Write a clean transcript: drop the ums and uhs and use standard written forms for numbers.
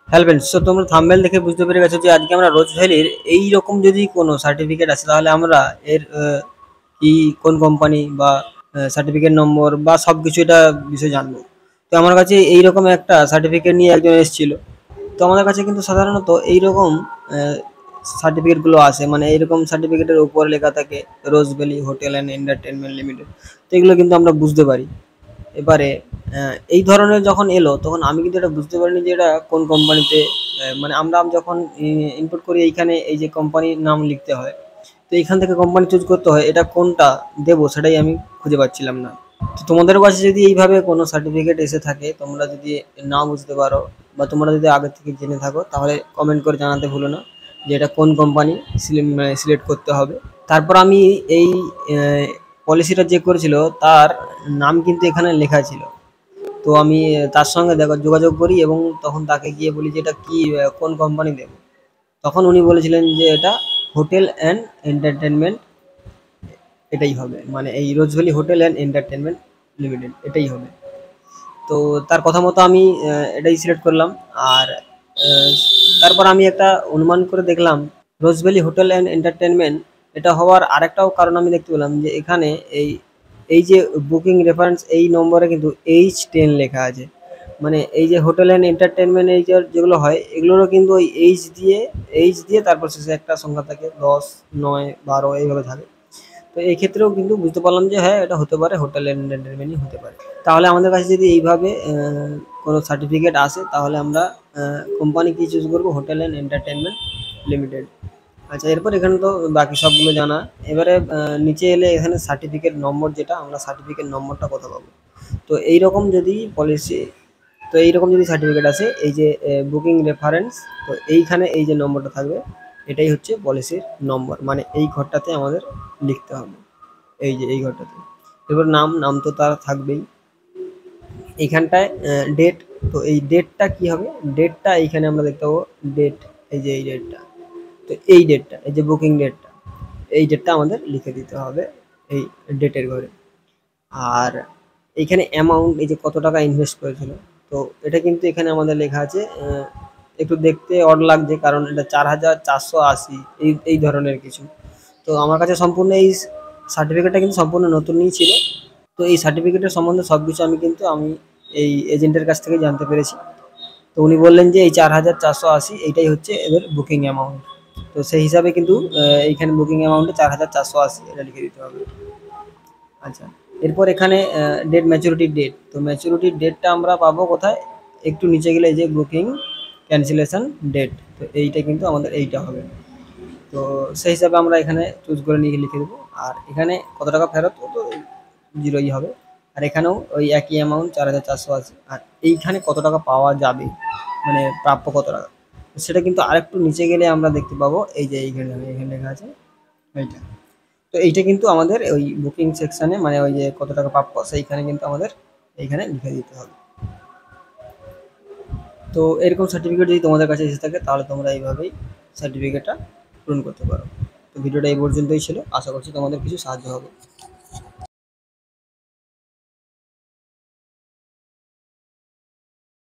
Hello friends, so তোমরা thumbnail দেখে বুঝতে পেরে গেছো যে আজকে আমরা রোজ ভ্যালির এই রকম যদি কোনো সার্টিফিকেট আছে তাহলে আমরা এর কি কোন কোম্পানি বা সার্টিফিকেট নম্বর বা সব কিছু এটা বিষয়ে জানবো। তো আমার কাছে এইরকম একটা সার্টিফিকেট নিয়ে একজন এসেছিল। তো আমাদের কাছে কিন্তু সাধারণত এইরকম সার্টিফিকেটগুলো আসে, মানে এইরকম সার্টিফিকেটের উপরে লেখা থাকে Rose Valley hotel and entertainment limited. তো এগুলো কিন্তু আমরা বুঝতে পারি। এবারে এই ধরনের যখন এলো তখন আমি কিন্তু এটা বুঝতে পারিনি যে এটা কোন কোম্পানিতে, মানে আমরা যখন ইনপুট করি এইখানে এই যে কোম্পানির নাম লিখতে হয়, তো এইখান থেকে কোম্পানি চুজ করতে হয়, এটা কোনটা দেবো সেটাই আমি খুঁজে পাচ্ছিলাম না। তো তোমাদের কাছে যদি এইভাবে কোনো সার্টিফিকেট এসে থাকে, তোমরা যদি না বুঝতে পারো বা তোমরা যদি আগে থেকে জেনে থাকো তাহলে কমেন্ট করে জানাতে ভুলো না যে এটা কোন কোম্পানি সিলেক্ট করতে হবে। তারপর আমি এই পলিসিটা যে করেছিল তার নাম কিন্তু এখানে লেখা ছিল। তো আমি তার সঙ্গে যোগাযোগ করি এবং তখন তাকে গিয়ে বলি যে এটা কি কোন কোম্পানি দেবো। তখন উনি বলেছিলেন যে এটা হোটেল অ্যান্ড এন্টারটেনমেন্ট এটাই হবে, মানে এই Rose Valley hotel and entertainment limited এটাই হবে। তো তার কথা মতো আমি এটাই সিলেক্ট করলাম। আর আহ, তারপর আমি একটা অনুমান করে দেখলাম রোজ ভ্যালি হোটেল অ্যান্ড এন্টারটেনমেন্ট এটা হওয়ার আরেকটাও কারণ আমি দেখতে পেলাম যে এখানে এই এই যে বুকিং রেফারেন্স এই নম্বরে কিন্তু H10 লেখা আছে। মানে এই যে হোটেল অ্যান্ড এন্টারটেনমেন্ট এই যে যেগুলো হয় এগুলোরও কিন্তু ওই এইচ দিয়ে তারপর শেষে একটা সংখ্যা থাকে 10, 9, 12 এইভাবে থাকে। তো এই ক্ষেত্রেও কিন্তু বুঝতে পারলাম যে হ্যাঁ এটা হতে পারে হোটেল অ্যান্ড এন্টারটেনমেন্টই হতে পারে। তাহলে আমাদের কাছে যদি এইভাবে কোনো সার্টিফিকেট আসে তাহলে আমরা কোম্পানি কি চুজ করবো, হোটেল অ্যান্ড এন্টারটেনমেন্ট লিমিটেড। আচ্ছা, এরপর এখানে তো বাকি সবগুলো জানা। এবারে নিচে এলে এখানে সার্টিফিকেট নম্বর, যেটা আমরা সার্টিফিকেট নম্বরটা কোথায় পাবো। তো এইরকম যদি পলিসি, তো এইরকম যদি সার্টিফিকেট আসে এই যে বুকিং রেফারেন্স, তো এইখানে এই যে নম্বরটা থাকবে এটাই হচ্ছে পলিসির নম্বর, মানে এই ঘরটাতে আমাদের লিখতে হবে, এই যে এই ঘরটাতে। এবার নাম নাম তো তার থাকবেই। এইখানটায় ডেট, তো এই ডেটটা কি হবে, ডেটটা এইখানে আমরা দেখতে পাবো ডেট, এই যে এই ডেটটা। তো এই ডেটটা, এই যে বুকিং ডেটটা, এই ডেটটা আমাদের লিখে দিতে হবে এই ডেটের ঘরে। আর এইখানে অ্যামাউন্ট, এই যে কত টাকা ইনভেস্ট করেছিল, তো এটা কিন্তু এখানে আমাদের লেখা আছে। একটু দেখতে অড লাগছে কারণ এটা 4,480 এই ধরনের কিছু। তো আমার কাছে সম্পূর্ণ এই সার্টিফিকেটটা কিন্তু সম্পূর্ণ নতুনই ছিল। তো এই সার্টিফিকেটের সম্বন্ধে সব কিছু আমি এই এজেন্টের কাছ থেকে জানতে পেরেছি। তো উনি বললেন যে এই 4,480 এইটাই হচ্ছে এদের বুকিং অ্যামাউন্ট। তো সেই হিসাবে কিন্তু এইখানে বুকিং অ্যামাউন্টে 4,480 এটা লিখে দিতে হবে। আচ্ছা, এরপর এখানে ডেট, ম্যাচুরিটি ডেট, তো ম্যাচুরিটির ডেটটা আমরা পাবো কোথায়, একটু নিচে গেলে এই যে বুকিং ক্যান্সেলেশন ডেট, তো এইটা কিন্তু আমাদের এইটা হবে। তো সেই হিসাবে আমরা এখানে চুজ করে নিয়ে লিখে দেবো। আর এখানে কত টাকা ফেরত, তো জিরোই হবে। আর এখানেও ওই একই অ্যামাউন্ট 4,480। আর এইখানে কত টাকা পাওয়া যাবে, মানে প্রাপ্য কত টাকা, সেটা কিন্তু আরেকটু নিচে গেলে আমরা দেখতে পাবো এই যে এইখানে এখানে লেখা আছে এইটা। তো এইটা কিন্তু আমাদের ওই বুকিং সেকশানে, মানে ওই যে কত টাকা প্রাপ্য সেইখানে কিন্তু আমাদের এইখানে লিখে দিতে হবে। তো এরকম সার্টিফিকেট যদি তোমাদের কাছে এসে থাকে তাহলে তোমরা এইভাবেই সার্টিফিকেটটা পূরণ করতে পারো। তো ভিডিওটা এই পর্যন্তই ছিল, আশা করছি তোমাদের কিছু সাহায্য হবে।